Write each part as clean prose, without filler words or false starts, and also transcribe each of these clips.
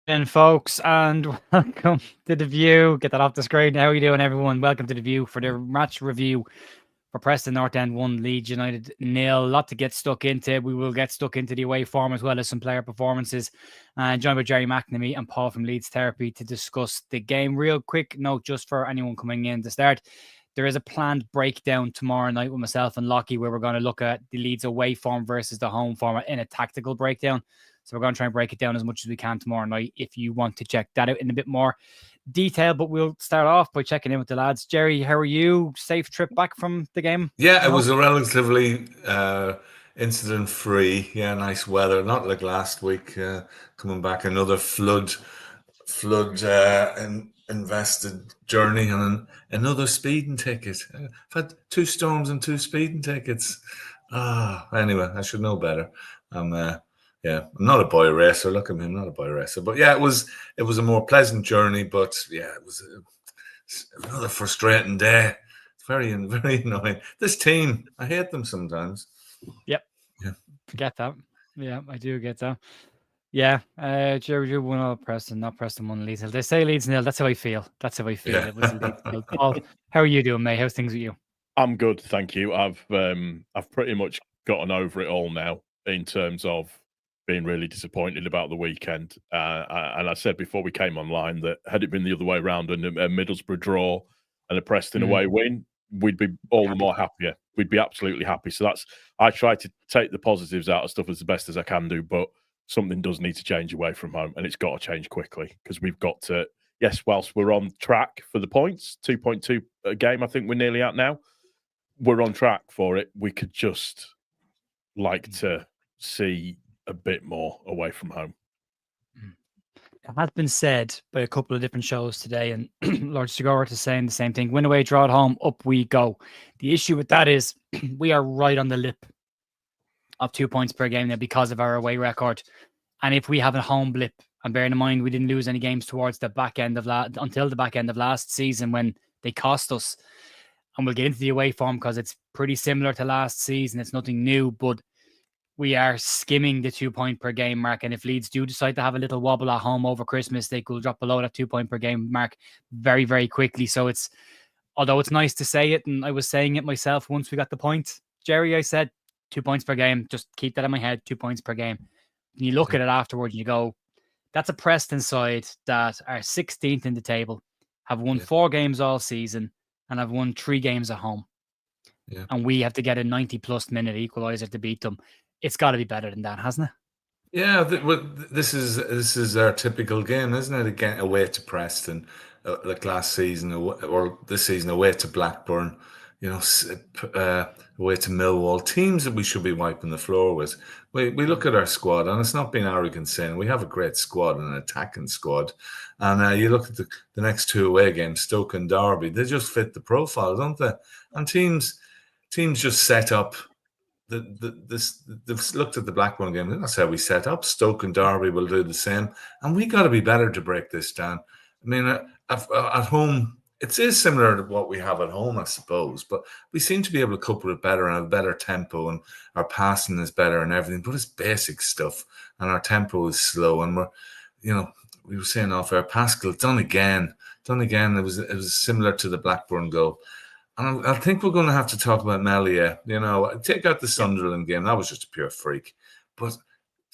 And folks, and welcome to the View. Get that off the screen. How are you doing, everyone? Welcome to the View for the match review for Preston North End 1, Leeds United 0. A lot to get stuck into. We will get stuck into the away form as well as some player performances. Joined by Gerry McNamee and Paul from Leeds Therapy to discuss the game. Real quick note just for anyone coming in to start. There is a planned breakdown tomorrow night with myself and Lockie where we're going to look at the Leeds away form versus the home form in a tactical breakdown. So we're going to try and break it down as much as we can tomorrow night if you want to check that out in a bit more detail. But we'll start off by checking in with the lads. Gerry, how are you? Safe trip back from the game? Yeah, it was a relatively incident-free. Yeah, nice weather. Not like last week. Coming back, another flood invested journey, and another speeding ticket. I've had 2 storms and 2 speeding tickets. Anyway, I should know better. I'm not a boy racer. Look at me, I'm not a boy racer. But yeah, it was a more pleasant journey. But yeah, it was another frustrating day. It's very annoying. This team, I hate them sometimes. Yep. Yeah. Get that. Yeah, I do get that. Yeah, Gerry 1-0 Preston, not Preston 1 Leeds. They say Leeds 0. That's how I feel. Yeah. It was Leeds 0. Paul, how are you doing, mate? How's things with you? I'm good, thank you. I've pretty much gotten over it all now in terms of being really disappointed about the weekend. And I said before we came online that had it been the other way around and a Middlesbrough draw and a Preston away win, we'd be all the more happier. We'd be absolutely happy. So I try to take the positives out of stuff as the best as I can do, but something does need to change away from home, and it's got to change quickly because we've got to. Yes, whilst we're on track for the points, 2.2 a game, I think we're nearly at now. We're on track for it. We could just like to see a bit more away from home. It has been said by a couple of different shows today, and Lord Segura is saying the same thing. Win away, draw at home, up we go. The issue with that is we are right on the lip of 2 points per game now because of our away record. And if we have a home blip, and bearing in mind we didn't lose any games towards the back end of until the back end of last season when they cost us. And we'll get into the away form because it's pretty similar to last season. It's nothing new, but we are skimming the 2 point per game mark. And if Leeds do decide to have a little wobble at home over Christmas, they could drop below that 2 point per game mark very, very quickly. So although it's nice to say it, and I was saying it myself once we got the point, Gerry, I said 2 points per game. Just keep that in my head, 2 points per game. And you look at it afterwards and you go, that's a Preston side that are 16th in the table, have won 4 games all season, and have won 3 games at home. Yeah. And we have to get a 90-plus minute equaliser to beat them. It's got to be better than that, hasn't it? Yeah, this is our typical game, isn't it? Again, away to Preston, like last season, or this season, away to Blackburn, away to Millwall, teams that we should be wiping the floor with. We look at our squad, and it's not being arrogant saying we have a great squad and an attacking squad. And you look at the next 2 away games, Stoke and Derby, they just fit the profile, don't they? And teams just set up. They've looked at the Blackburn game. That's how we set up. Stoke and Derby will do the same, and we got to be better to break this down. I mean, at home, it is similar to what we have at home, I suppose, but we seem to be able to cope with it better and have a better tempo, and our passing is better and everything. But it's basic stuff, and our tempo is slow, and we were saying off air, Pascal done again. It was similar to the Blackburn goal. And I think we're going to have to talk about Melia. Take out the Sunderland game. That was just a pure freak. But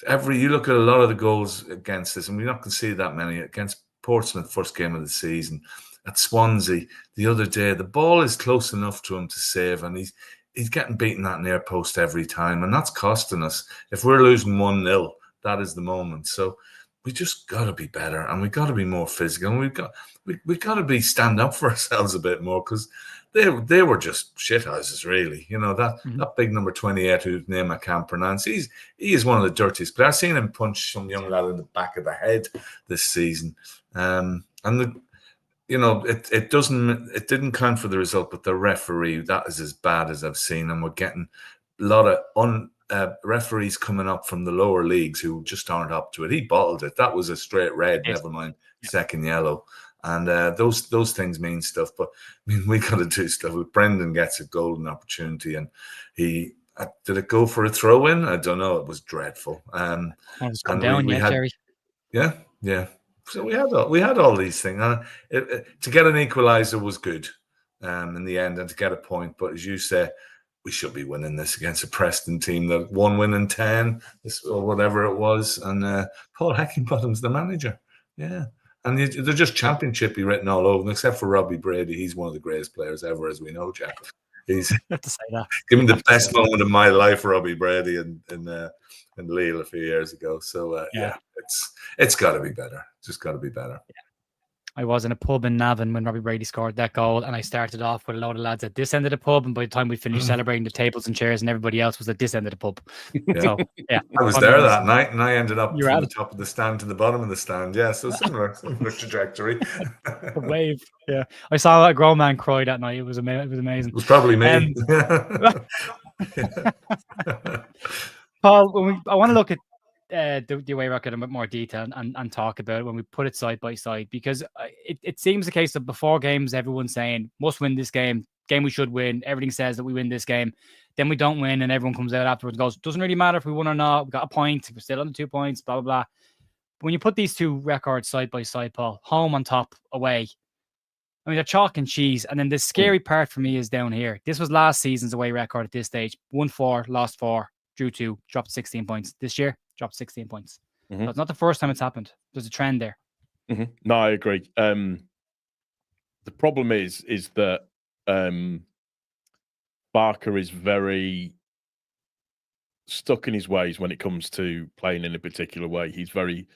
you look at a lot of the goals against us, and we're not going to see that many. Against Portsmouth, first game of the season. At Swansea, the other day, the ball is close enough to him to save, and he's getting beaten at near post every time. And that's costing us. If we're losing 1-0, that is the moment. So we just got to be better, and we got to be more physical. And we got to stand up for ourselves a bit more, because they were just shithouses, really. That big number 28, whose name I can't pronounce. He is one of the dirtiest players. I've seen him punch some young lad in the back of the head this season, it didn't count for the result. But the referee, that is as bad as I've seen, and we're getting a lot of referees coming up from the lower leagues who just aren't up to it. He bottled it. That was a straight red. Yes. Never mind second yellow. And those things mean stuff. But I mean, we got to do stuff. Brendan gets a golden opportunity, and did it go for a throw in? I don't know. It was dreadful. It's come down, Gerry. Yeah. So we had all these things. To get an equaliser was good in the end, and to get a point. But as you say, we should be winning this against a Preston team that one win in 10, or whatever it was. And Paul Heckingbottom's the manager. Yeah. And they're just championshipy written all over them, except for Robbie Brady. He's one of the greatest players ever, as we know, Jack. He's have to say that. given the best moment of my life, Robbie Brady, in Lille a few years ago. So it's got to be better. Just got to be better. Yeah. I was in a pub in Navan when Robbie Brady scored that goal, and I started off with a load of lads at this end of the pub, and by the time we finished celebrating, the tables and chairs and everybody else was at this end of the pub. Yeah. So, yeah. I was there that night, and I ended up from the it. top of the stand to the bottom of the stand. Yeah, so similar trajectory. The wave. Yeah. I saw a grown man cry that night. It was amazing. It was probably me. Paul, I want to look at the away record in a bit more detail and talk about it when we put it side by side, because it seems the case that before games everyone's saying must win this game we should win, everything says that we win this game, then we don't win and everyone comes out afterwards and goes, doesn't really matter if we won or not, we got a point, we're still on the 2 points, blah blah blah. But when you put these two records side by side, Paul, home on top, away, I mean, they're chalk and cheese. And then the scary part for me is down here. This was last season's away record at this stage. 1-4, lost 4, drew 2, dropped 16 points. This year, dropped 16 points. So it's not the first time it's happened. There's a trend there. No, I agree. The problem is that Barker is very stuck in his ways when it comes to playing in a particular way. He's very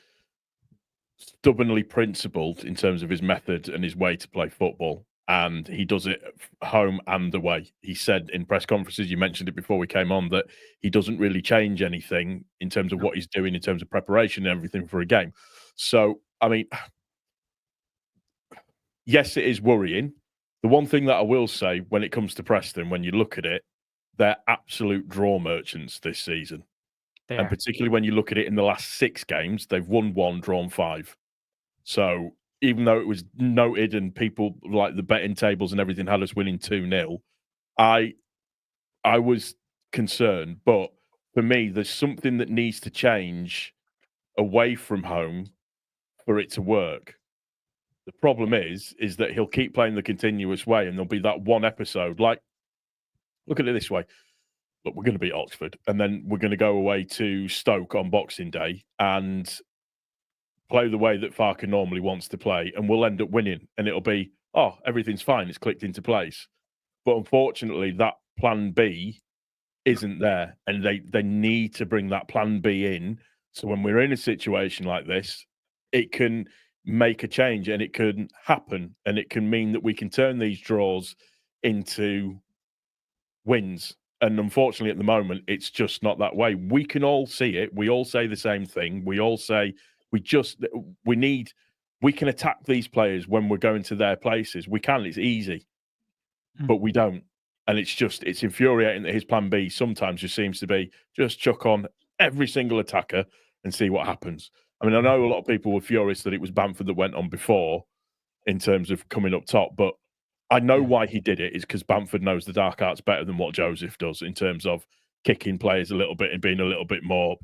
stubbornly principled in terms of his method and his way to play football, and he does it home and away. He said in press conferences, you mentioned it before we came on, that he doesn't really change anything in terms of what he's doing in terms of preparation and everything for a game. So, I mean, yes, it is worrying. The one thing that I will say when it comes to Preston, when you look at it, they're absolute draw merchants this season. And particularly when you look at it in the last 6 games, they've won 1, drawn 5. So even though it was noted and people like the betting tables and everything had us winning 2-0, I was concerned. But for me, there's something that needs to change away from home for it to work. The problem is that he'll keep playing the continuous way, and there'll be that one episode. Like, look at it this way. Look, we're going to beat Oxford, and then we're going to go away to Stoke on Boxing Day and play the way that Farke normally wants to play, and we'll end up winning. And it'll be, oh, everything's fine. It's clicked into place. But unfortunately, that plan B isn't there, and they need to bring that plan B in. So when we're in a situation like this, it can make a change, and it can happen, and it can mean that we can turn these draws into wins. And unfortunately, at the moment, it's just not that way. We can all see it. We all say the same thing. We all say we can attack these players when we're going to their places. We can. It's easy, but we don't. And it's infuriating that his plan B sometimes just seems to be just chuck on every single attacker and see what happens. I mean, I know a lot of people were furious that it was Bamford that went on before in terms of coming up top, but I know why he did it is because Bamford knows the dark arts better than what Joseph does in terms of kicking players a little bit and being a little bit more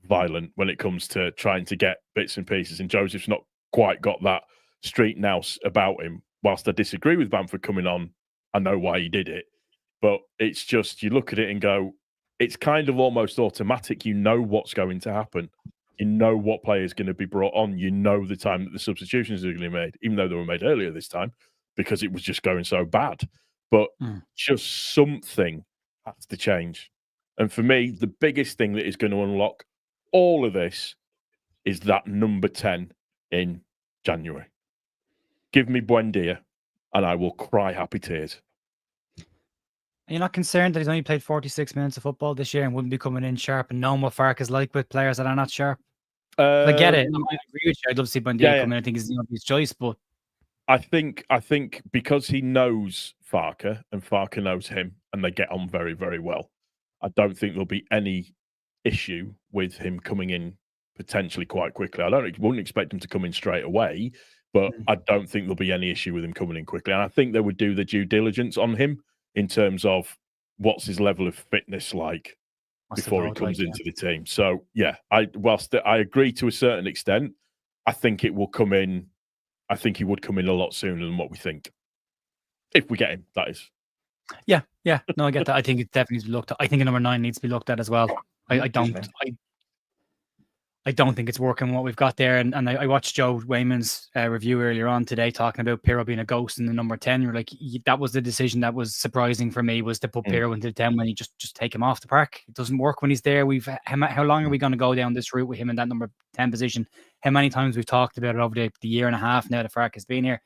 violent when it comes to trying to get bits and pieces. And Joseph's not quite got that street nous about him. Whilst I disagree with Bamford coming on, I know why he did it. But it's just, you look at it and go, it's kind of almost automatic. You know what's going to happen. You know what player is going to be brought on. You know the time that the substitutions are going to be made, even though they were made earlier this time, because it was just going so bad. But just something has to change. And for me, the biggest thing that is going to unlock all of this is that number 10 in January. Give me Buendia, and I will cry happy tears. Are you not concerned that he's only played 46 minutes of football this year and wouldn't be coming in sharp and knowing what Farke is like with players that are not sharp? I get it. I agree with you. I'd love to see Buendia come in. I think he's his choice, but I think because he knows Farke and Farke knows him, and they get on very, very well, I don't think there'll be any issue with him coming in potentially quite quickly. I wouldn't expect him to come in straight away, but I don't think there'll be any issue with him coming in quickly. And I think they would do the due diligence on him in terms of what's his level of fitness like before he comes into the team. So, yeah, whilst I agree to a certain extent I think it will come in. I think he would come in a lot sooner than what we think. If we get him, that is. Yeah. No, I get that. I think it definitely needs to be looked at. I think a number 9 needs to be looked at as well. I don't think it's working what we've got there. And I watched Joe Wayman's review earlier on today talking about Pirro being a ghost in the number 10. You're like, that was the decision that was surprising for me, was to put Pirro into the 10 when you just take him off the park. It doesn't work when he's there. How long are we going to go down this route with him in that number 10 position? How many times we've talked about it over the year and a half now that Farke has been here.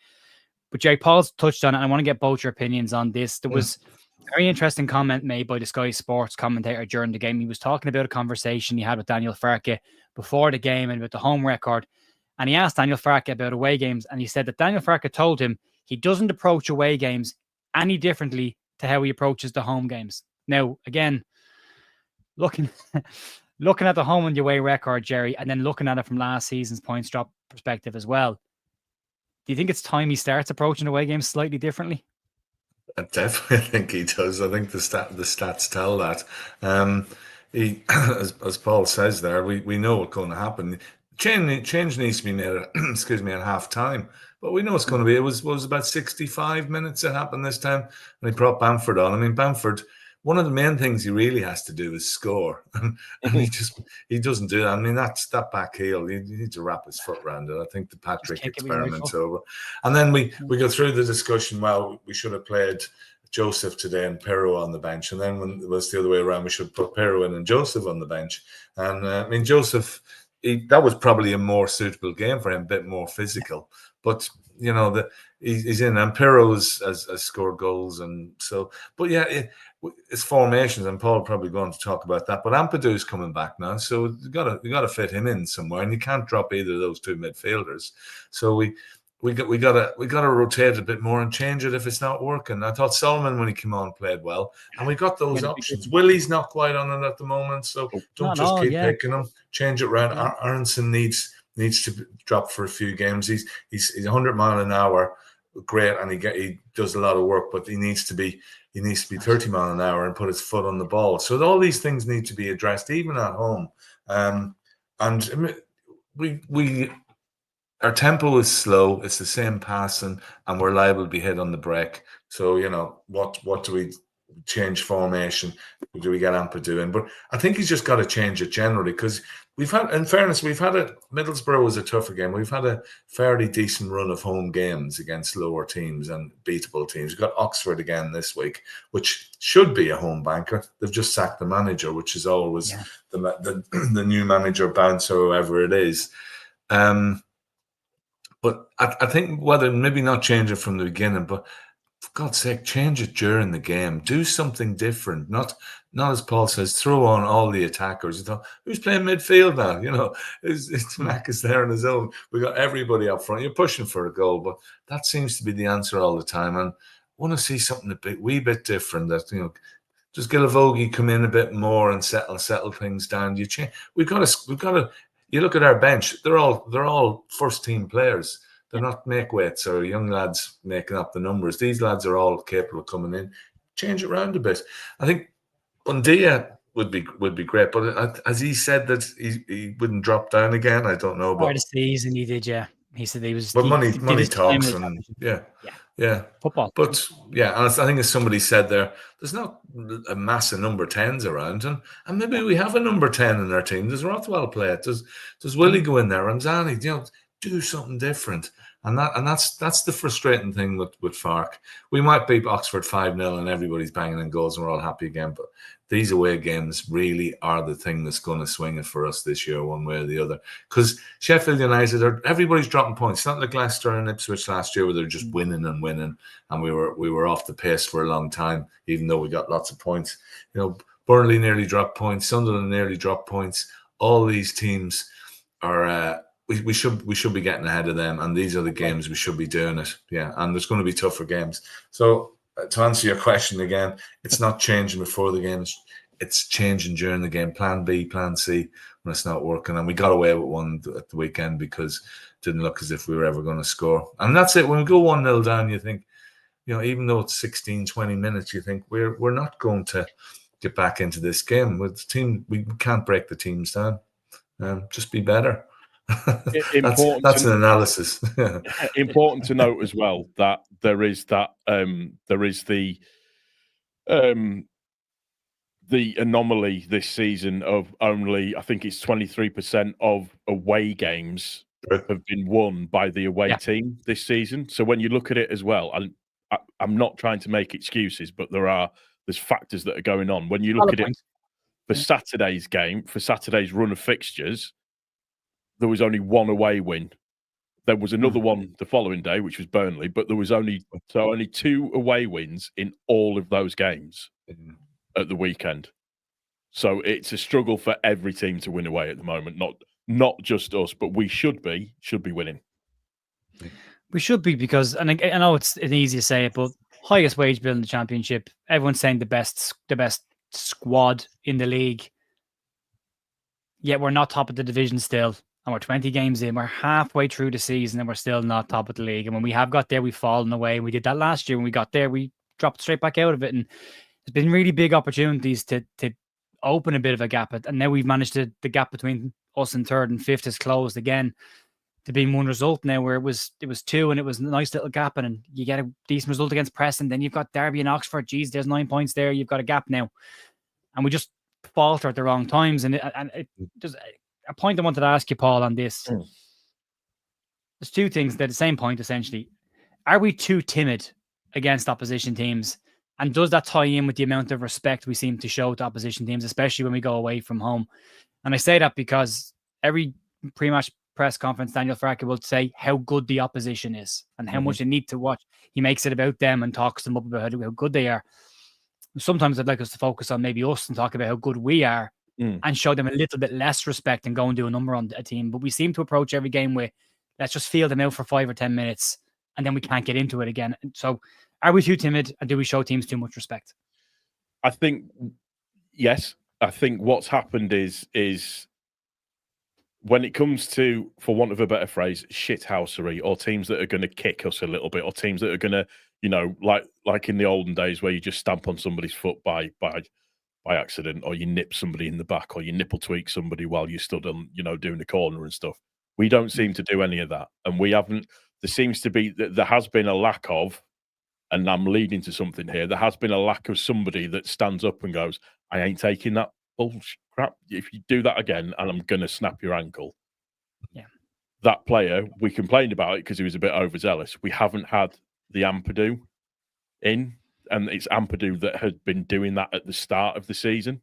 But Jerry, Paul's touched on it. I want to get both your opinions on this. There was a very interesting comment made by the Sky Sports commentator during the game. He was talking about a conversation he had with Daniel Farke before the game and about the home record. And he asked Daniel Farke about away games. And he said that Daniel Farke told him he doesn't approach away games any differently to how he approaches the home games. Now, again, looking at the home and the away record, Jerry, and then looking at it from last season's points drop perspective as well, do you think it's time he starts approaching away games slightly differently? I definitely think he does. I think the stats tell that. He, as Paul says there, we know what's going to happen. Change needs to be made at, at half time. But we know it's going to be. It was about 65 minutes it happened this time. And he brought Bamford on. I mean, Bamford, one of the main things he really has to do is score. and he doesn't do that. I mean, that's that back heel. He needs to wrap his foot around it. I think the Patrick experiment's over. And then we go through the discussion, well, we should have played Joseph today and Pirro on the bench. And then when it was the other way around, we should put Pirro in and Joseph on the bench. And I mean, Joseph, that was probably a more suitable game for him, a bit more physical. But, you know, he's in, and Pirro has scored goals. And so, but yeah, it's formations, and Paul probably going to talk about that. But Ampadu's coming back now, so you got to fit him in somewhere, and you can't drop either of those two midfielders. So we got to rotate a bit more and change it if it's not working. I thought Solomon, when he came on, played well, and we got those options. Willie's not quite on it at the moment, so don't just keep picking him. Change it around. Aronson needs to drop for a few games. He's 100 mile an hour, great, and he does a lot of work, but he needs to be 30 mile an hour and put his foot on the ball. So all these things need to be addressed, even at home. And our tempo is slow. It's the same passing, and we're liable to be hit on the break. So, you know, what do we change formation? Do we get Ampadu in? But I think he's just got to change it generally, because we've had Middlesbrough was a tougher game. We've had a fairly decent run of home games against lower teams and beatable teams. We've got Oxford again this week, which should be a home banker. They've just sacked the manager, which is always the new manager bounce or whoever it is. But I think whether maybe not change it from the beginning, but for God's sake, change it during the game. Do something different. Not as Paul says, throw on all the attackers. You thought, who's playing midfield now? You know, it's Mac is there on his own. We got everybody up front. You're pushing for a goal, but that seems to be the answer all the time. And I want to see something wee bit different. That, you know, just get a Vogie come in a bit more and settle things down. We've got to. You look at our bench; they're all first team players. They're not make-weights or young lads making up the numbers. These lads are all capable of coming in. Change it around a bit. I think Bundia would be great, but as he said that he wouldn't drop down again, I don't know. Part of the season he did, yeah. He said he was. But money talks, and yeah. Football. But yeah, and I think as somebody said there's not a massive number 10s around, and maybe we have a number 10 in our team. Does Rothwell play it? Does Willie go in there? Ramzani, you know, do something different. And that's the frustrating thing with Farke. We might beat Oxford 5-0 and everybody's banging in goals and we're all happy again, but these away games really are the thing that's going to swing it for us this year, one way or the other. Because Sheffield United, everybody's dropping points. It's not like Leicester and Ipswich last year where they're just winning, and we were off the pace for a long time, even though we got lots of points. You know, Burnley nearly dropped points, Sunderland nearly dropped points. All these teams are. We should be getting ahead of them, and these are the games we should be doing it. Yeah, and there's going to be tougher games. So to answer your question again, it's not changing before the game; it's changing during the game. Plan B, Plan C when it's not working. And we got away with one at the weekend because it didn't look as if we were ever going to score. And that's it. When we go 1-0 down, you think, you know, even though it's 16, 20 minutes, you think we're not going to get back into this game with the team. We can't break the teams down. Just be better. That's an analysis. Important to note as well that there is the anomaly this season of only, I think it's 23% of away games have been won by the away team this season. So when you look at it as well, and I'm not trying to make excuses, but there's factors that are going on. When you look at it for Saturday's game, for Saturday's run of fixtures, there was only one away win. There was another one the following day, which was Burnley, but there was only two away wins in all of those games at the weekend. So it's a struggle for every team to win away at the moment. Not just us, but we should be winning. We should be, because, and I know it's easy to say it, but highest wage bill in the Championship. Everyone's saying the best squad in the league. Yet we're not top of the division still. And we're 20 games in. We're halfway through the season and we're still not top of the league. And when we have got there, we've fallen away. We did that last year. When we got there, we dropped straight back out of it. And there's been really big opportunities to open a bit of a gap. And now we've managed the gap between us and third and fifth has closed again to being one result now, where it was two and it was a nice little gap. And you get a decent result against Preston. Then you've got Derby and Oxford. Geez, there's 9 points there. You've got a gap now. And we just falter at the wrong times. And it just... A point I wanted to ask you, Paul, on this. There's two things. They're the same point, essentially. Are we too timid against opposition teams? And does that tie in with the amount of respect we seem to show to opposition teams, especially when we go away from home? And I say that because every pre-match press conference, Daniel Farke will say how good the opposition is and how much they need to watch. He makes it about them and talks them up about how good they are. Sometimes I'd like us to focus on maybe us and talk about how good we are. And show them a little bit less respect and go and do a number on a team. But we seem to approach every game with, let's just feel them out for 5 or 10 minutes and then we can't get into it again. So are we too timid and do we show teams too much respect? I think, yes. I think what's happened is when it comes to, for want of a better phrase, shithousery, or teams that are going to kick us a little bit, or teams that are going to, like in the olden days where you just stamp on somebody's foot by accident, or you nip somebody in the back, or you nipple tweak somebody while you stood on, doing the corner and stuff. We don't seem to do any of that. And we haven't, there has been a lack of, and I'm leading to something here, there has been a lack of somebody that stands up and goes, I ain't taking that bullshit crap. If you do that again, and I'm going to snap your ankle. Yeah. That player, we complained about it because he was a bit overzealous. We haven't had the Ampadu in. And it's Ampadu that had been doing that at the start of the season.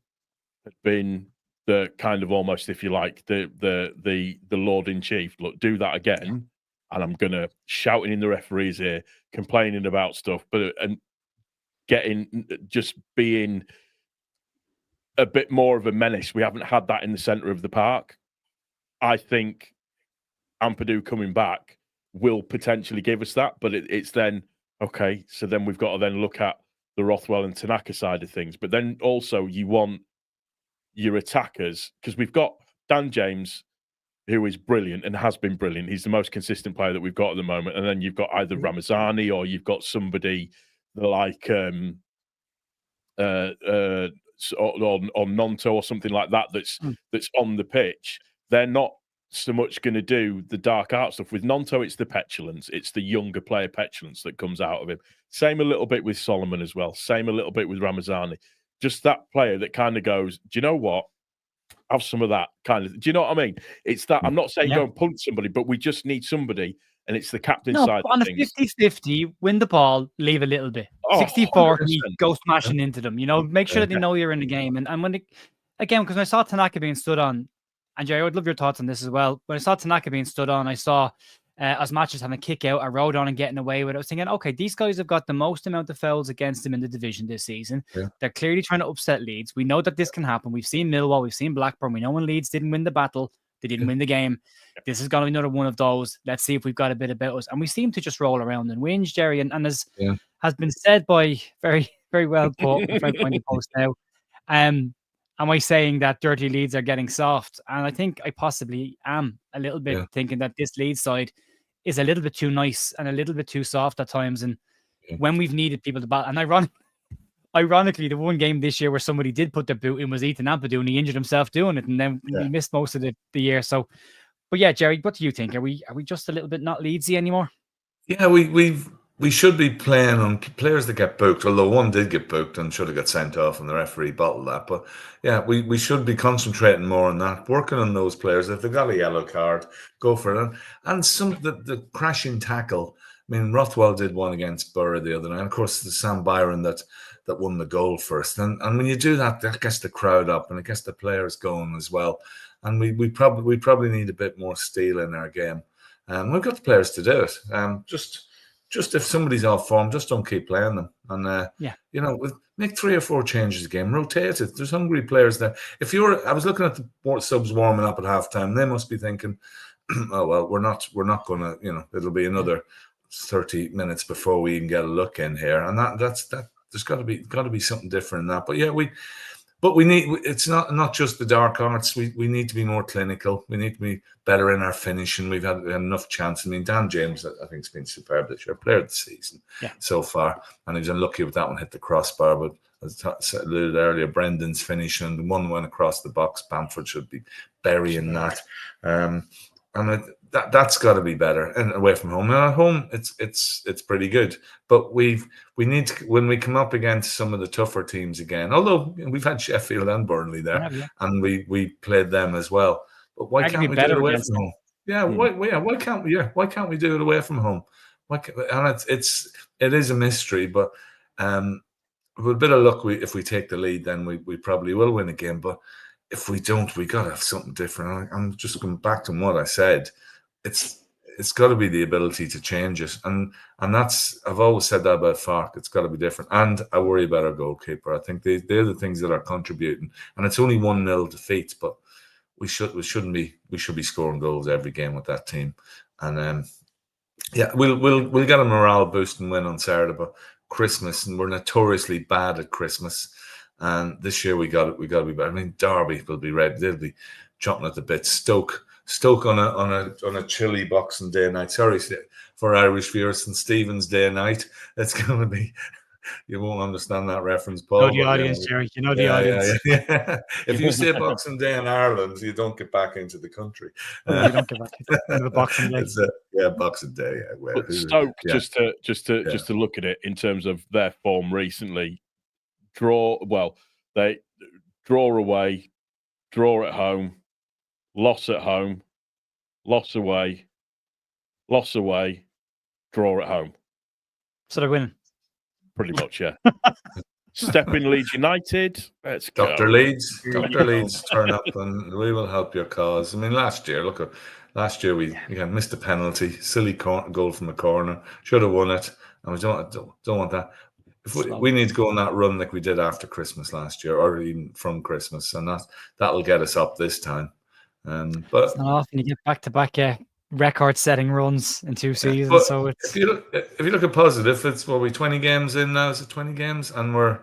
Had been the kind of almost, if you like, the Lord in Chief. Look, do that again, and I'm gonna shouting in the referee's ear, complaining about stuff, and being a bit more of a menace. We haven't had that in the centre of the park. I think Ampadu coming back will potentially give us that, but it's then. Okay, so then we've got to then look at the Rothwell and Tanaka side of things. But then also you want your attackers, because we've got Dan James, who is brilliant and has been brilliant. He's the most consistent player that we've got at the moment. And then you've got either Ramazani or you've got somebody like or Nonto or something like that that's on the pitch. They're not so much going to do the dark art stuff. With Nonto, it's the petulance. It's the younger player petulance that comes out of him. Same a little bit with Solomon as well. Same a little bit with Ramazani. Just that player that kind of goes, do you know what? Have some of that kind of... Do you know what I mean? It's that... I'm not saying go and punch somebody, but we just need somebody, and it's the captain side on of things. On a 50-50, win the ball, leave a little bit. 60-40, go smashing into them. Make sure that they know you're in the game. And when again, because when I saw Tanaka being stood on, and Gerry, I would love your thoughts on this as well. When I saw Tanaka being stood on, I saw Osmachis having a kick out, a road on and getting away with it. I was thinking, okay, these guys have got the most amount of fouls against them in the division this season. Yeah. They're clearly trying to upset Leeds. We know that this can happen. We've seen Millwall, we've seen Blackburn. We know when Leeds didn't win the battle, they didn't win the game. This is going to be another one of those. Let's see if we've got a bit about us. And we seem to just roll around and whinge, Gerry. And as has been said by very, very well put, Fred Pointy Post now, am I saying that dirty Leeds are getting soft? And I think I possibly am a little bit thinking that this Leeds side is a little bit too nice and a little bit too soft at times. And when we've needed people to battle, and ironically, the one game this year where somebody did put their boot in was Ethan Ampadu, and he injured himself doing it, and then he missed most of the year. So But yeah, Gerry, what do you think? Are we just a little bit not Leedsy anymore? Yeah, we should be playing on players that get booked, although one did get booked and should have got sent off and the referee bottled that. But yeah, we should be concentrating more on that, working on those players. If they've got a yellow card, go for it. And some the crashing tackle. I mean, Rothwell did one against Borough the other night. And of course, the Sam Byron that won the goal first. And when you do that, that gets the crowd up and it gets the players going as well. And we probably need a bit more steel in our game. We've got the players to do it. Just if somebody's off form, just don't keep playing them. And make 3 or 4 changes a game, rotate it. There's hungry players there. I was looking at the subs warming up at halftime. They must be thinking, oh well, we're not going to, it'll be another 30 minutes before we even get a look in here. And that's there's got to be something different in that. But yeah, we need. It's not just the dark arts. We need to be more clinical. We need to be better in our finishing. We've had enough chance. I mean, Dan James, I think, has been superb this year, player of the season so far, and he was unlucky with that one, hit the crossbar. But as I alluded earlier, Brendan's finishing, the one went across the box. Bamford should be burying that, and that's got to be better. And away from home, and at home, it's pretty good. But we need to, when we come up against some of the tougher teams again. Although we've had Sheffield and Burnley there, and we played them as well. But why can't we do it away from home? Yeah, why can't we? Yeah, why can't we do it away from home? And it is a mystery, but with a bit of luck, if we take the lead, then we probably will win a game. But if we don't, we got to have something different. I'm just going back to what I said. It's got to be the ability to change it, and that's, I've always said that about Farke. It's got to be different, and I worry about our goalkeeper. I think they're the things that are contributing, and it's only 1-0 defeat, but we should be scoring goals every game with that team, and we'll get a morale boost and win on Saturday. But Christmas, and we're notoriously bad at Christmas, and this year we got to be better. I mean, Derby will be ready; they'll be chomping at the bit. Stoke on a chilly Boxing Day night. Sorry for Irish viewers, St. Stephen's Day night. It's going to be. You won't understand that reference, Paul. You know the audience, Gerry. You know the audience. Yeah. If you say Boxing Day in Ireland, you don't get back into the country. You don't get back into the Boxing Day. Boxing Day. Yeah. But Stoke, just to look at it in terms of their form recently, they draw away, draw at home, loss at home, loss away, draw at home. So they're winning. Pretty much, yeah. Step in Leeds United. Let's go. Dr. Leeds, turn up and we will help your cause. I mean, last year we again missed a penalty, silly goal from the corner, should have won it, and we don't want that. If we need to go on that run like we did after Christmas last year, or even from Christmas, and that'll get us up this time. But it's not often you get back-to-back record-setting runs in 2 seasons. So if you look at positive, it's 20 games in now. Is it 20 games? And we're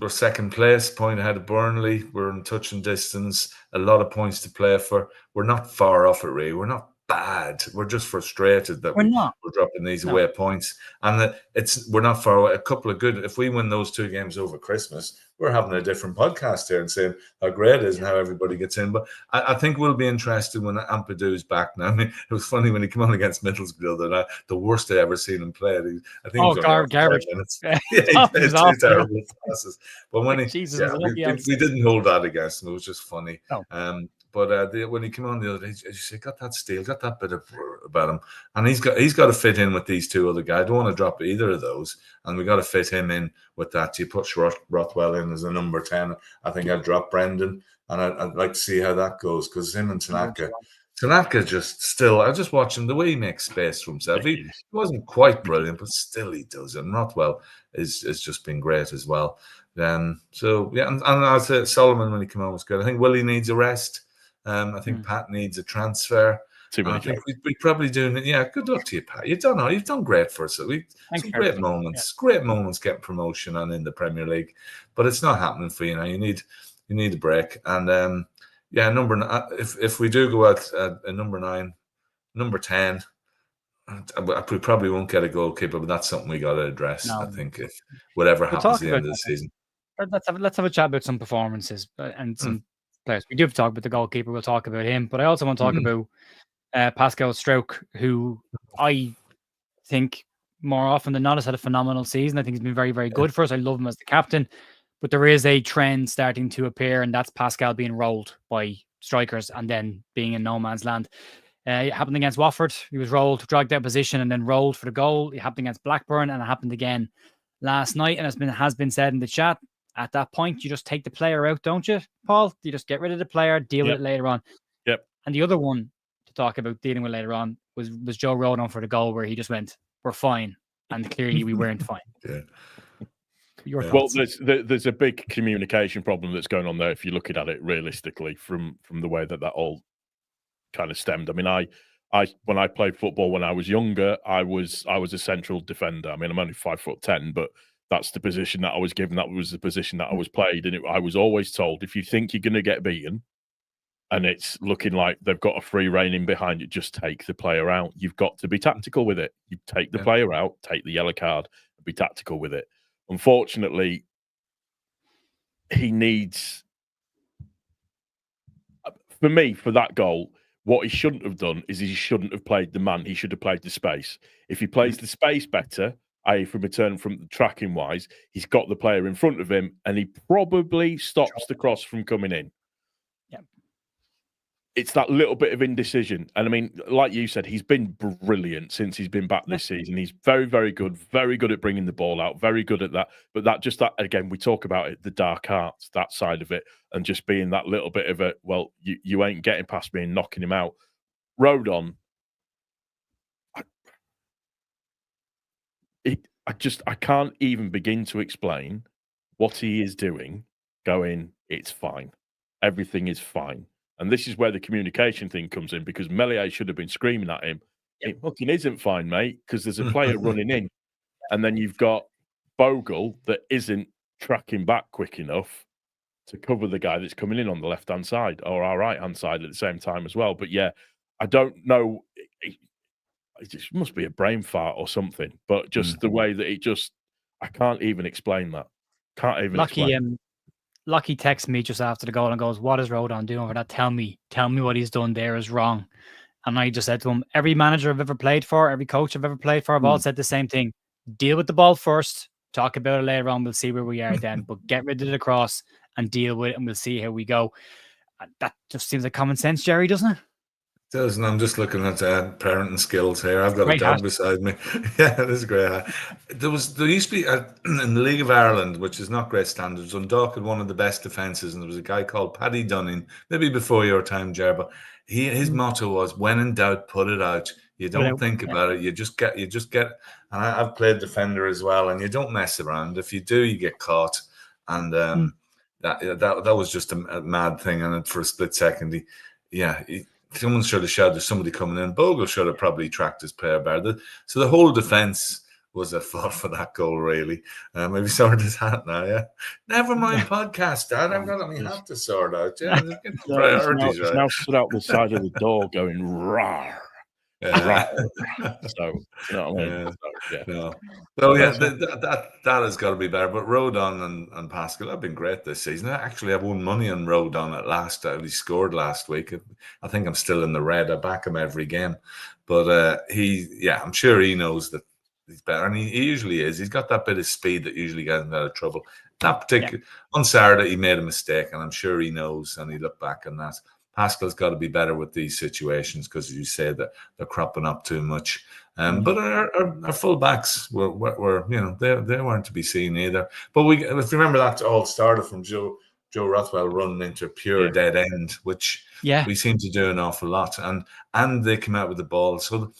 second place, point ahead of Burnley. We're in touching distance. A lot of points to play for. We're not far off it, really. We're not bad. We're just frustrated that we're dropping these away points, and that we're not far away. A couple of good. If we win those 2 games over Christmas, we're having a different podcast here and saying how great it is and how everybody gets in. But I think we'll be interested when Ampadu is back now. I mean, it was funny when he came on against Middlesbrough the other night, the worst I ever seen him play. I think garbage. He played 2 terrible passes. But when we didn't hold that against him. It was just funny. No. But when he came on the other day, as you say, got that steel, got that bit of about him, and he's got to fit in with these 2 other guys. I don't want to drop either of those, and we got to fit him in with that. You put Rothwell in as a number 10. I think I'd drop Brendan, and I'd like to see how that goes, because him and Tanaka just still. I just watch him, the way he makes space for himself. He wasn't quite brilliant, but still he does. And Rothwell is just been great as well. So yeah, and I'd say Solomon when he came on was good. I think Willie needs a rest. I think Pat needs a transfer. I think we probably do. Yeah, good luck to you, Pat. You've done great for us. Some great moments, getting promotion and in the Premier League, but it's not happening for you now. You need a break. And if we do go out at number 9, number 10, we probably won't get a goalkeeper, but that's something we got to address. No. I think if whatever happens at the end of the season. Let's have a chat about some performances and some players. We do have to talk about the goalkeeper. We'll talk about him, but I also want to talk about Pascal Stroke, who I think more often than not has had a phenomenal season. I think he's been very, very good for us. I love him as the captain, but there is a trend starting to appear, and that's Pascal being rolled by strikers and then being in no man's land. It happened against Watford. He was rolled, dragged out position, and then rolled for the goal. It happened against Blackburn, and it happened again last night. And it has been said in the chat, at that point, you just take the player out, don't you, Paul? You just get rid of the player, deal with it later on. Yep. And the other one to talk about dealing with later on was Joe Rodon for the goal, where he just went, "We're fine," and clearly we weren't fine. Well, there's a big communication problem that's going on there if you're looking at it realistically from the way that all kind of stemmed. I mean, I when I played football when I was younger, I was a central defender. I mean, I'm only 5'10", but that's the position that I was given. That was the position that I was played, and I was always told, if you think you're going to get beaten, and it's looking like they've got a free rein in behind you, just take the player out. You've got to be tactical with it. You take the player out, take the yellow card, and be tactical with it. Unfortunately, he needs, for me, for that goal, what he shouldn't have done is he shouldn't have played the man. He should have played the space. If he plays the space better, i.e. from a turn from tracking wise, he's got the player in front of him and he probably stops the cross from coming in. Yeah. It's that little bit of indecision. And I mean, like you said, he's been brilliant since he's been back this season. He's very, very good at bringing the ball out, very good at that. But that again, we talk about it, the dark arts, that side of it, and just being that little bit of a, well, you ain't getting past me and knocking him out. Rodon, I can't even begin to explain what he is doing, going, it's fine. Everything is fine. And this is where the communication thing comes in, because Melier should have been screaming at him, it fucking isn't fine, mate, because there's a player running in. And then you've got Bogle that isn't tracking back quick enough to cover the guy that's coming in on the left-hand side or our right-hand side at the same time as well. But yeah, I don't know. It just must be a brain fart or something. But just the way that I can't even explain that. Can't even explain. Lucky texts me just after the goal and goes, "What is Rodon doing for that? Tell me what he's done there is wrong." And I just said to him, every manager I've ever played for, every coach I've ever played for, I've all said the same thing. Deal with the ball first, talk about it later on, we'll see where we are then. But get rid of the cross and deal with it, and we'll see how we go. That just seems like common sense, Gerry, doesn't it? It does, and I'm just looking at parenting skills here. I've got great a dog beside me. Yeah, it is great. There used to be in the League of Ireland, which is not great standards, Dundalk had one of the best defences, and there was a guy called Paddy Dunning, maybe before your time, Ger, but his motto was, when in doubt, put it out. You don't think about it. You just get. And I've played defender as well, and you don't mess around. If you do, you get caught. And that was just a mad thing. And for a split second, someone should have shouted, there's somebody coming in. Bogle should have probably tracked his player better. So the whole defence was at fault for that goal, really. Maybe sort his hat now, yeah. Never mind podcast, Dad. I've got my hat to sort out. Yeah, priorities, right. Now stood out the side of the door going, rawr. Yeah. So, you know what I mean? That has got to be better. But Rodon and Pascal have been great this season. Actually, I won money on Rodon at last. He scored last week. I think I'm still in the red. I back him every game. But I'm sure he knows that he's better. And he usually is. He's got that bit of speed that usually gets him out of trouble. On Saturday, he made a mistake, and I'm sure he knows, and he looked back on that. Pascal's got to be better with these situations because, as you say, that they're cropping up too much. But our full backs were they weren't to be seen either. But if you remember, that all started from Joe Rothwell running into a pure dead end, which we seem to do an awful lot. And they came out with the ball. So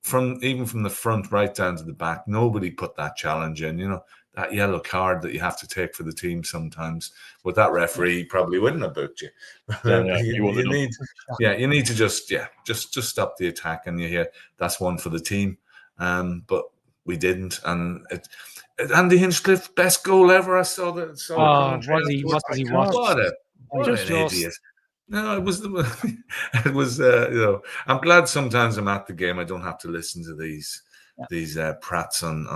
from the front right down to the back, nobody put that challenge in. That yellow card that you have to take for the team sometimes. With that referee, he probably wouldn't have booked you. You need to just stop the attack, and that's one for the team. But we didn't, and Andy Hinchcliffe, best goal ever. I saw that. What an idiot! No, it was it was. I'm glad sometimes I'm at the game. I don't have to listen to these prats on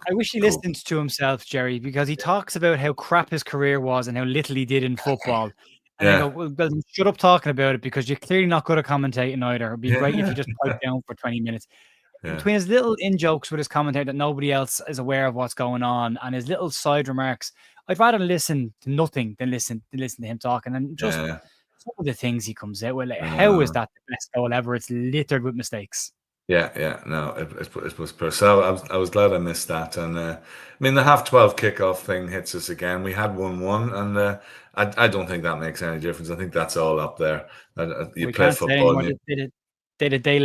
I wish he listened to himself, Gerry, because he talks about how crap his career was and how little he did in football. And then go, well, shut up talking about it because you're clearly not good at commentating either. It'd be great if you just pipe down for 20 minutes. Yeah. Between his little in-jokes with his commentator that nobody else is aware of what's going on and his little side remarks, I'd rather listen to nothing than listen to him talking. And just some of the things he comes out with, like, how is that the best goal ever? It's littered with mistakes. Yeah, no, it was poor. So I was glad I missed that. And I mean, the 12:30 kickoff thing hits us again. We had 1-1, and I don't think that makes any difference. I think that's all up there. You play football. Did a day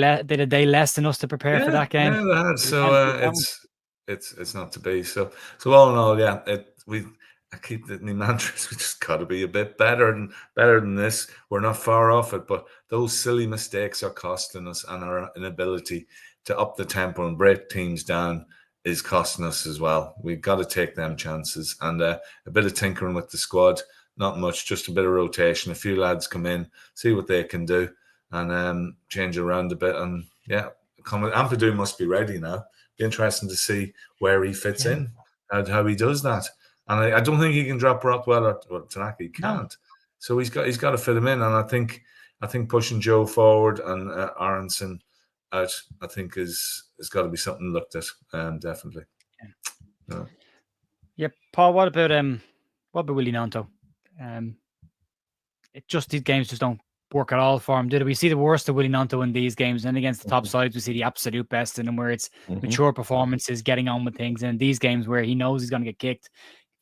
less than us to prepare for that game. Yeah, they had. So it's not to be. So all in all, yeah, I keep the mantras. We just got to be a bit better than this. We're not far off it, but those silly mistakes are costing us, and our inability to up the tempo and break teams down is costing us as well. We've got to take them chances, and a bit of tinkering with the squad. Not much, just a bit of rotation. A few lads come in, see what they can do, and change around a bit. And yeah, Ampadu must be ready now. Be interesting to see where he fits in, how he does that. And I don't think he can drop Rothwell or Tanaka. He can't. No. So he's got to fit him in. And I think pushing Joe forward and Aronson out, I think is got to be something looked at. Definitely. Yeah, Paul. What about Willie Gnonto? These games just don't work at all for him. Did we see the worst of Willie Gnonto in these games? And against the top sides, we see the absolute best in him, where it's mature performances, getting on with things. And in these games where he knows he's going to get kicked,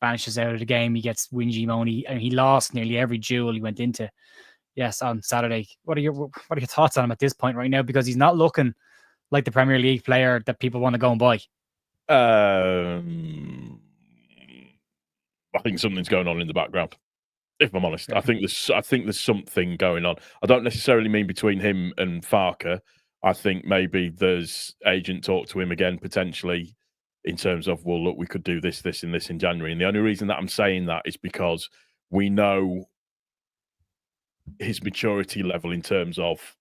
vanishes out of the game, he gets whingy moany, and he lost nearly every duel he went into. Yes, on Saturday. What are your thoughts on him at this point right now? Because he's not looking like the Premier League player that people want to go and buy. I think something's going on in the background. If I'm honest, I think there's something going on. I don't necessarily mean between him and Farke. I think maybe there's agent talk to him again potentially in terms of, well, look, we could do this, and this in January. And the only reason that I'm saying that is because we know his maturity level in terms of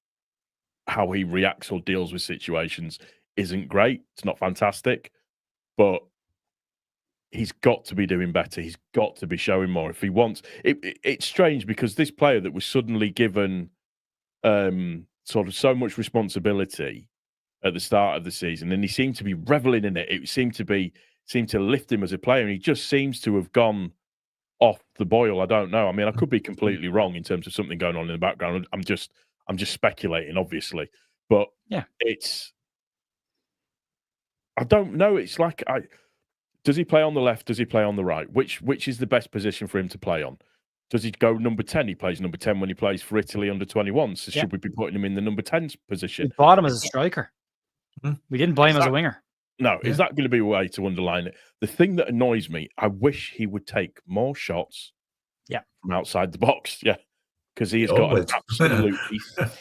how he reacts or deals with situations isn't great. It's not fantastic, but he's got to be doing better. He's got to be showing more if he wants. It's strange because this player that was suddenly given sort of so much responsibility at the start of the season, and he seemed to be reveling in it. It seemed to lift him as a player, and he just seems to have gone off the boil. I don't know. I mean, I could be completely wrong in terms of something going on in the background. I'm just speculating, obviously, but yeah, I don't know. It's like does he play on the left? Does he play on the right? Which is the best position for him to play on? Does he go number 10? He plays number 10 when he plays for Italy under 21. So should we be putting him in the number 10 position? We bought him as a striker. We didn't buy him as a winger. No, is that going to be a way to underline it? The thing that annoys me, I wish he would take more shots from outside the box. Yeah, because he has got an absolutely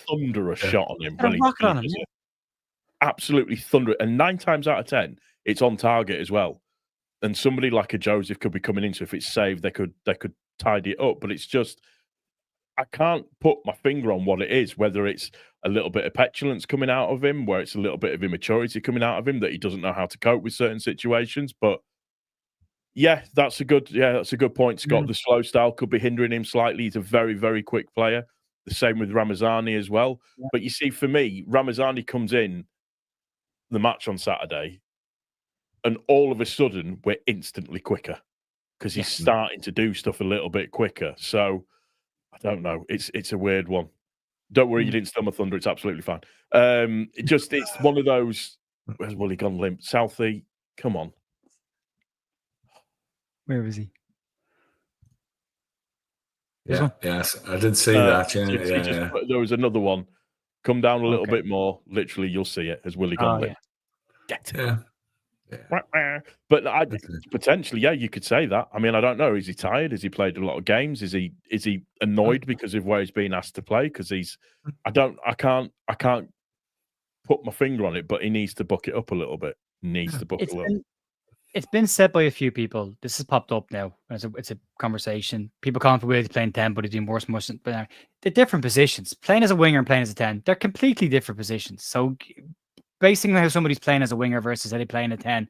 thunderous shot on him. Absolutely thunderous. And 9 times out of 10, it's on target as well. And somebody like a Joseph could be coming in, so if it's saved, they could tidy it up. But it's just, I can't put my finger on what it is, whether it's a little bit of petulance coming out of him, where it's a little bit of immaturity coming out of him, that he doesn't know how to cope with certain situations. But yeah, that's a good point, Scott. The slow style could be hindering him slightly. He's a very, very quick player. The same with Ramazani as well. Yeah. But you see, for me, Ramazani comes in the match on Saturday, and all of a sudden, we're instantly quicker because he's starting to do stuff a little bit quicker. So, I don't know. It's a weird one. Don't worry, you didn't steal my thunder. It's absolutely fine. It's one of those. Where's Willie gone limp? Southie, come on. Where is he? Yes, I did see that. Yeah. There was another one. Come down a little bit more. Literally, you'll see it as Willie gone limp. Get it. Yeah. But potentially, you could say that. I mean, I don't know. Is he tired? Has he played a lot of games? Is he annoyed because of where he's been asked to play? Because I can't put my finger on it, but he needs to buck it up a little bit. It's been said by a few people. This has popped up now. It's a conversation. People calling for Willie playing 10, but he's doing worse. But they're different positions. Playing as a winger and playing as a 10, they're completely different positions. So basing how somebody's playing as a winger versus how they play in a 10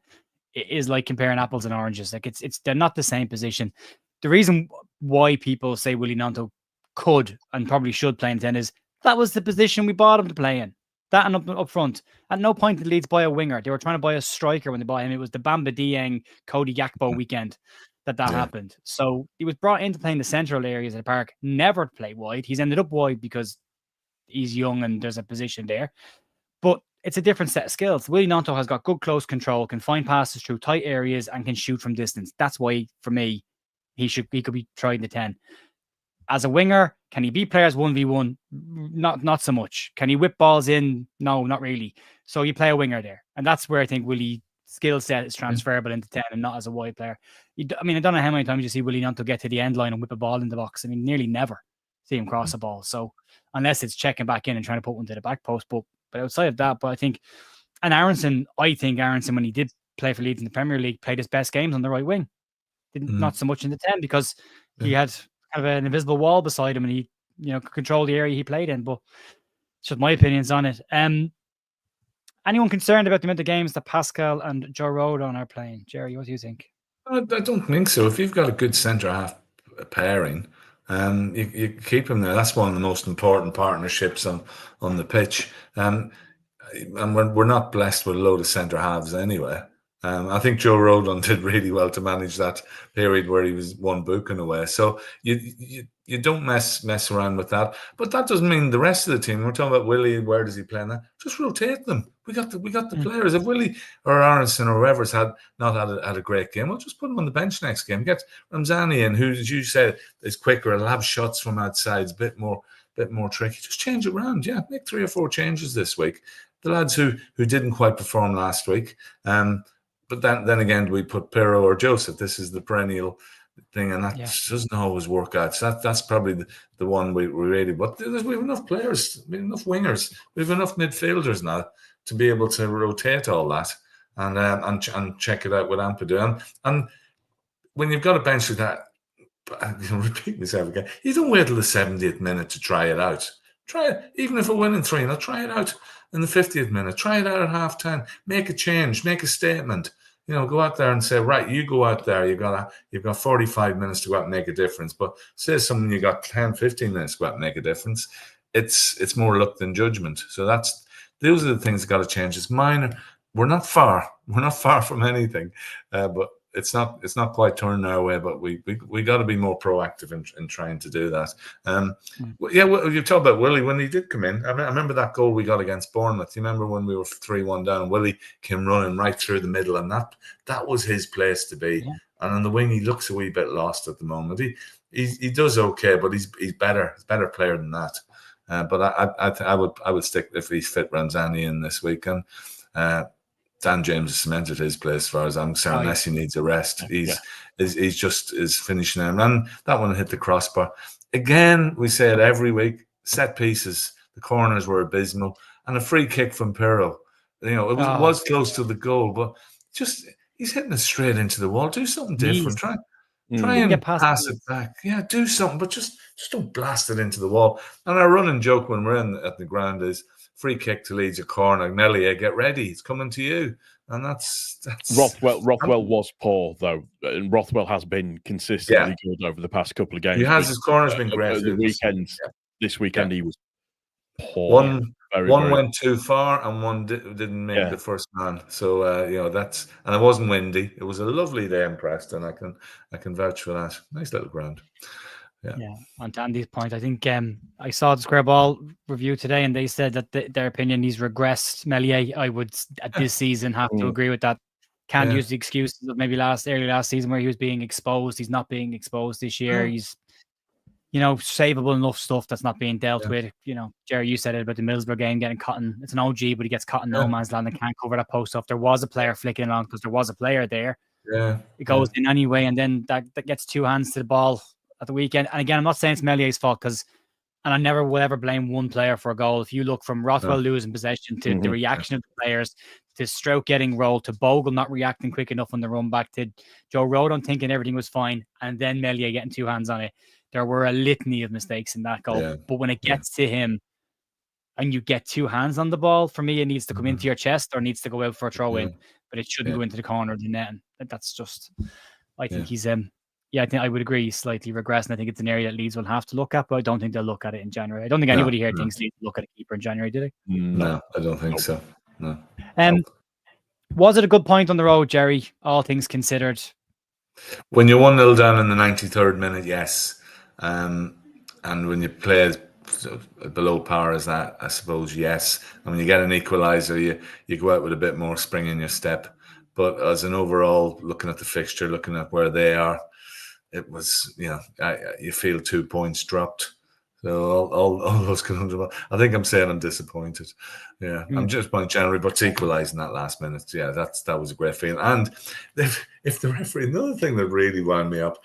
is like comparing apples and oranges. Like they're not the same position. The reason why people say Willie Gnonto could and probably should play in 10 is that was the position we bought him to play in. That and up front. At no point did Leeds buy a winger. They were trying to buy a striker when they bought him. It was the Bamba Dieng, Cody Gakpo weekend that happened. So he was brought in to play in the central areas of the park, never to play wide. He's ended up wide because he's young and there's a position there. But it's a different set of skills. Willie Gnonto has got good close control, can find passes through tight areas and can shoot from distance. That's why, for me, he could be tried in the 10. As a winger, can he beat players 1v1? Not so much. Can he whip balls in? No, not really. So you play a winger there. And that's where I think Willie's skill set is transferable into 10 and not as a wide player. I don't know how many times you see Willie Gnonto get to the end line and whip a ball in the box. I mean, nearly never see him cross a ball. So unless it's checking back in and trying to put one to the back post. But outside of that, I think Aaronson, when he did play for Leeds in the Premier League, played his best games on the right wing. Not so much in the 10 because he had kind of an invisible wall beside him and he, could control the area he played in. But it's just my opinions on it. Anyone concerned about the amount of games that Pascal and Joe Rodon are playing? Gerry, what do you think? I don't think so. If you've got a good centre-half pairing, you keep him there. That's one of the most important partnerships on the pitch. And we're not blessed with a load of centre-halves anyway. I think Joe Rodon did really well to manage that period where he was one booking away. So you don't mess around with that. But that doesn't mean the rest of the team. We're talking about Willie. Where does he play now? Just rotate them. We got the players. If Willie or Aronson or whoever's had a great game, we'll just put him on the bench next game. Get Ramzani in, who, as you said, is quicker. He'll have shots from outside. It's a bit more tricky. Just change it around. Yeah, make 3 or 4 changes this week. The lads who didn't quite perform last week. But then again, we put Pirro or Joseph. This is the perennial thing, and that doesn't always work out. So that's probably the one we really. But we have enough players, we have enough wingers, we have enough midfielders now to be able to rotate all that and check it out with Ampadu. And when you've got a bench like that, I'm repeat myself again. You don't wait till the 70th minute to try it out. Try it, even if we're winning 3-0. Try it out in the 50th minute. Try it out at half time. Make a change. Make a statement. Go out there and say, right, you go out there. You've got 45 minutes to go out and make a difference. But say something, you got 10, 15 minutes to go out and make a difference. It's more luck than judgment. So those are the things that got to change. It's minor. We're not far. We're not far from anything. But it's not quite turning our way. But we got to be more proactive in trying to do that. You talk about Willie when he did come in. I remember that goal we got against Bournemouth. You remember when we were 3-1 down? Willie came running right through the middle, and that was his place to be. Yeah. And on the wing, he looks a wee bit lost at the moment. He does okay, but he's better. He's a better player than that. But I would stick if he's fit Ranzani in this week. And Dan James has cemented his place as far as I'm concerned, unless he needs a rest. He's just finishing him. And that one hit the crossbar. Again, we say it every week, set pieces, the corners were abysmal. And a free kick from Pirro. It was close to the goal, but just he's hitting it straight into the wall. Do something different. Try and pass it back. Yeah, do something, but just don't blast it into the wall. And our running joke when we're at the ground is free kick to Leeds, a corner. Melia, get ready. It's coming to you. And that's Rothwell was poor though, and Rothwell has been consistently good over the past couple of games. He has. His corner's been great. This weekend he was poor. One went too far, and one didn't make the first man. So and it wasn't windy. It was a lovely day in Preston. I can vouch for that. Nice little ground. Yeah. On Andy's point, I think I saw the Square Ball review today, and they said that their opinion he's regressed. Melier, I would at this season have to agree with that. Can't use the excuses of maybe early last season where he was being exposed. He's not being exposed this year. He's savable enough stuff that's not being dealt with. Gerry, you said it about the Middlesbrough game getting caught in. It's an OG, but he gets caught in no man's land and can't cover that post off. There was a player flicking along because there was a player there. Yeah, it goes in anyway, and then that gets 2 hands to the ball at the weekend. And again, I'm not saying it's Melier's fault and I never will ever blame one player for a goal. If you look from Rothwell losing possession to the reaction of the players, to Stroke getting rolled, to Bogle not reacting quick enough on the run back, to Joe Rodon thinking everything was fine, and then Melier getting 2 hands on it. There were a litany of mistakes in that goal. But when it gets to him and you get 2 hands on the ball, for me, it needs to come into your chest or needs to go out for a throw in, but it shouldn't go into the corner of the net. And that's just, I think he's I think I would agree. Slightly regress, and I think it's an area that Leeds will have to look at, but I don't think they'll look at it in January. I don't think anybody here thinks Leeds will look at a keeper in January, do they? No, I don't think so. No. Was it a good point on the road, Gerry? All things considered. When you're 1-0 down in the 93rd minute, yes. And when you play as below par as that, I suppose, yes. And when you get an equaliser, you go out with a bit more spring in your step. But as an overall, looking at the fixture, looking at where they are, it was, you feel 2 points dropped. So all those conundrums. I think I'm saying I'm disappointed. Yeah, I'm just point January, but equalising that last minute. Yeah, that was a great feeling. And if the referee, another thing that really wound me up,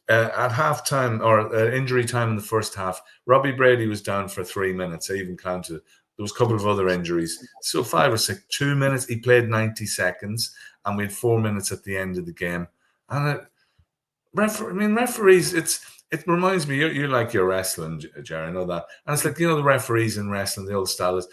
at half-time or injury time in the first half, Robbie Brady was down for 3 minutes. I even counted. There was a couple of other injuries. So 5 or 6, 2 minutes. He played 90 seconds, and we had 4 minutes at the end of the game. And referees, it reminds me, you like your wrestling, Gerry, I know that. And it's like, the referees in wrestling, the old style is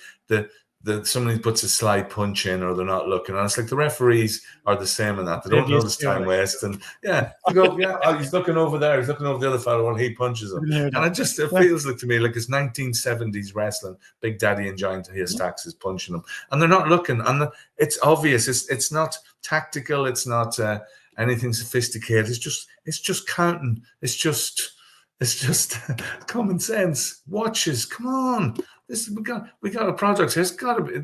somebody puts a sly punch in or they're not looking. And it's like the referees are the same in that. They don't notice time waste. And they go, he's looking over there. He's looking over the other fellow when he punches him. And it feels like to me like it's 1970s wrestling. Big Daddy and Giant Stacks is punching them. And they're not looking. And it's obvious. It's not tactical. It's not anything sophisticated. It's just counting. It's just common sense. Watches. Come on. We got a project here. It's got to be.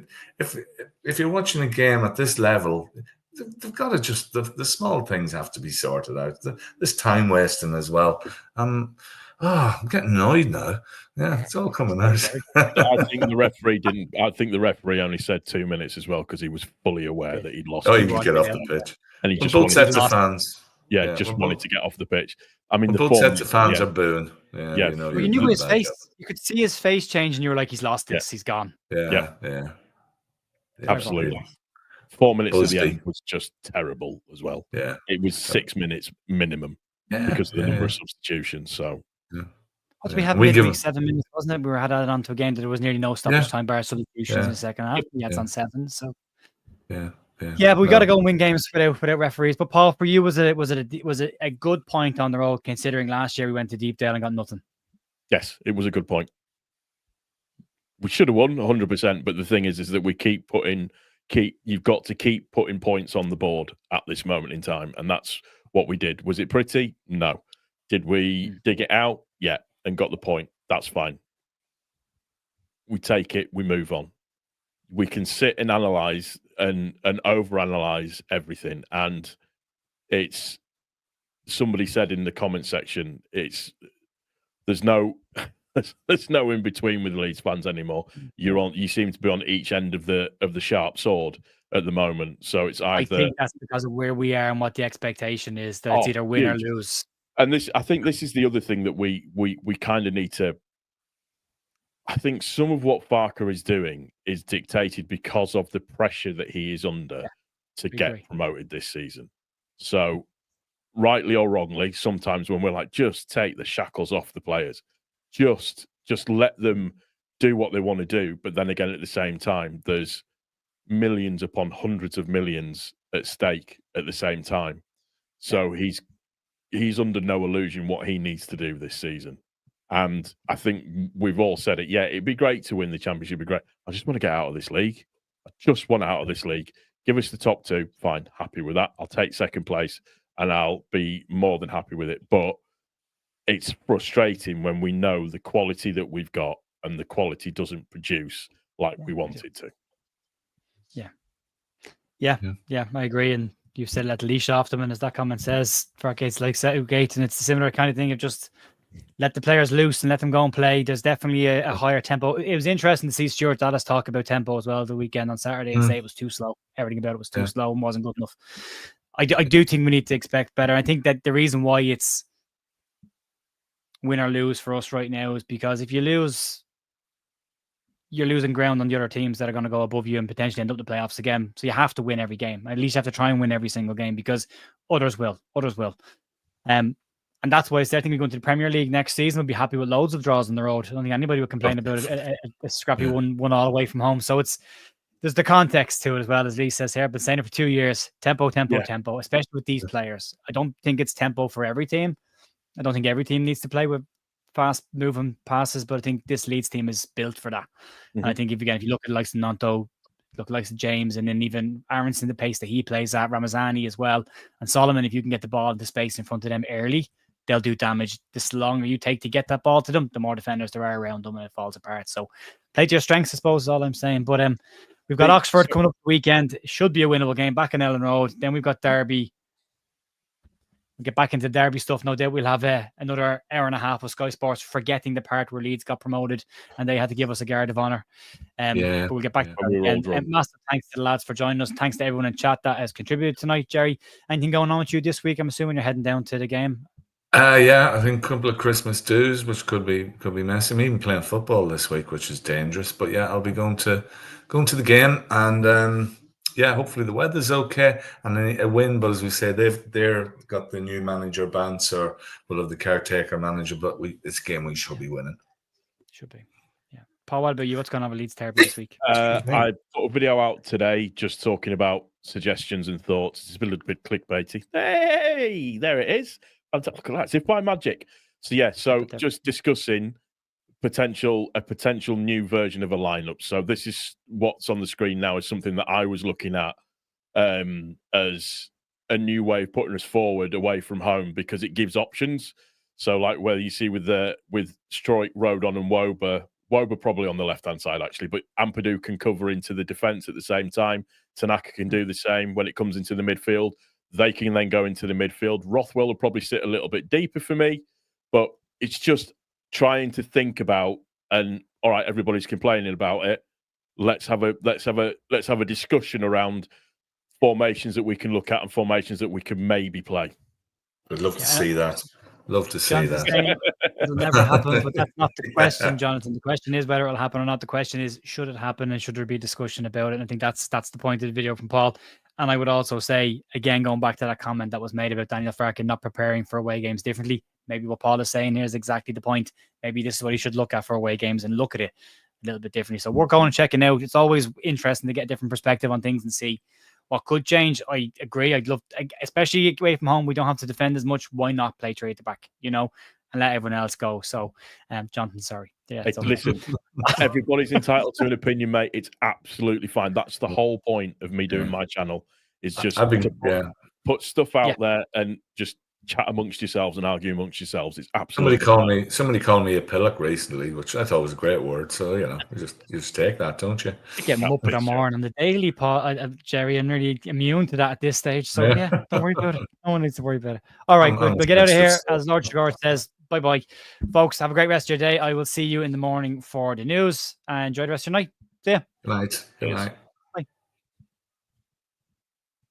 If you're watching a game at this level, they've got to just the small things have to be sorted out. This time wasting as well. I'm getting annoyed now. Yeah, it's all coming out. I think the referee didn't. I think the referee only said 2 minutes as well because he was fully aware that he'd lost. Oh, he could get off the pitch. And he just both sets of fans. Yeah, just wanted to get off the pitch. I mean, both sets of fans are booing. Yeah. You knew his face. You could see his face change, and you were like, "He's lost this. He's gone." Yeah. Absolutely. 4 minutes at the end was just terrible as well. Yeah, it was 6 minutes minimum because of the number of substitutions. So, what we had midweek 7 minutes, wasn't it? We had added on to a game that there was nearly no stoppage time bar substitutions in the second half. Yeah, it's on 7. So, but we got to go and win games without referees. But Paul, for you, was it a good point on the road considering last year we went to Deepdale and got nothing? Yes, it was a good point. We should have won 100%, but the thing is that we you've got to keep putting points on the board at this moment in time, and that's what we did. Was it pretty? No. Did we dig it out? Yeah, and got the point. That's fine. We take it. We move on. We can sit and analyze and overanalyze everything, and it's somebody said in the comment section, there's no in between with Leeds fans anymore. You seem to be on each end of the sharp sword at the moment. So it's either. I think that's because of where we are and what the expectation is that it's either win or lose. And I think this is the other thing that we kind of need to. I think some of what Farker is doing is dictated because of the pressure that he is under to get promoted this season. So, rightly or wrongly, sometimes when we're like, just take the shackles off the players, just let them do what they want to do. But then again, at the same time, there's millions upon hundreds of millions at stake at the same time. So he's under no illusion what he needs to do this season. And I think we've all said it. Yeah, it'd be great to win the championship. It'd be great. I just want to get out of this league. I just want out of this league. Give us the top 2. Fine. Happy with that. I'll take second place and I'll be more than happy with it. But it's frustrating when we know the quality that we've got and the quality doesn't produce like we want it to. Yeah, I agree. And you've said let the leash off them. And as that comment says, Farkate's like Southgate, and it's a similar kind of thing of just let the players loose and let them go and play. There's definitely a higher tempo. It was interesting to see Stuart Dallas talk about tempo as well the weekend on Saturday and say it was too slow. Everything about it was too slow and wasn't good enough. I do think we need to expect better. I think that the reason why it's win or lose for us right now is because if you lose, you're losing ground on the other teams that are going to go above you and potentially end up the playoffs again. So you have to win every game. At least you have to try and win every single game because others will. And that's why I think we go into the Premier League next season. We'll be happy with loads of draws on the road. I don't think anybody would complain about a scrappy one all away from home. So it's there's the context to it as well, as Lee says here. I've been saying it for 2 years. Tempo, especially with these players. I don't think it's tempo for every team. I don't think every team needs to play with fast moving passes, but I think this Leeds team is built for that. And I think if you look at the likes of Nanto, look at the likes of James, and then even Aronson, the pace that he plays at, Ramazani as well, and Solomon, if you can get the ball into space in front of them early, they'll do damage. The longer you take to get that ball to them, the more defenders there are around them and it falls apart. So play to your strengths, I suppose, is all I'm saying. But we've got Oxford coming up the weekend. It should be a winnable game back in Ellen Road. Then we've got Derby. We'll get back into Derby stuff. No doubt we'll have another hour and a half with Sky Sports, forgetting the part where Leeds got promoted and they had to give us a guard of honour. But we'll get back to that. And massive thanks to the lads for joining us. Thanks to everyone in chat that has contributed tonight. Gerry, anything going on with you this week? I'm assuming you're heading down to the game. I think a couple of Christmas dues, which could be messy. I'm even playing football this week, which is dangerous. But yeah, I'll be going to the game, and hopefully the weather's okay and a win. But as we say, they're got the new manager Bance, or we'll have the caretaker manager. But it's a game we should be winning. Should be. Yeah. Paul, what about you? What's going on with Leeds Derby this week? I put a video out today just talking about suggestions and thoughts. It's a little bit clickbaity. Hey, there it is. That's if by magic. So just discussing a potential new version of a lineup. So this is what's on the screen now is something that I was looking at as a new way of putting us forward away from home, because it gives options. So like where you see with Stroik, Rodon and Woba probably on the left-hand side actually, but Ampadu can cover into the defence at the same time. Tanaka can do the same when it comes into the midfield. They can then go into the midfield. Rothwell will probably sit a little bit deeper for me, but it's just trying to think about, and all right, everybody's complaining about it. Let's have a discussion around formations that we can look at and formations that we can maybe play. I'd love to see that. Love to see that. It'll never happen, but that's not the question, Jonathan. The question is whether it'll happen or not. The question is, should it happen and should there be discussion about it? And I think that's the point of the video from Paul. And I would also say, again, going back to that comment that was made about Daniel Farke not preparing for away games differently, maybe what Paul is saying here is exactly the point. Maybe this is what he should look at for away games and look at it a little bit differently. So we're going and checking out. It's always interesting to get a different perspective on things and see what could change. I agree. I'd love, especially away from home, we don't have to defend as much. Why not play trade at the back, and let everyone else go? So, Jonathan, sorry. Yeah, listen, everybody's entitled to an opinion, mate. It's absolutely fine. That's the whole point of me doing my channel. Is just put stuff out there and just chat amongst yourselves and argue amongst yourselves. It's absolutely somebody called me a pillock recently, which I thought was a great word. So you just take that, don't you? I get muppet on the daily, Paul. Gerry, I'm really immune to that at this stage. So don't worry about it. No one needs to worry about it. All right, we'll get out of here. As Lord Sugar says, bye, folks. Have a great rest of your day. I will see you in the morning for the news, and enjoy the rest of your night. See ya. Good night.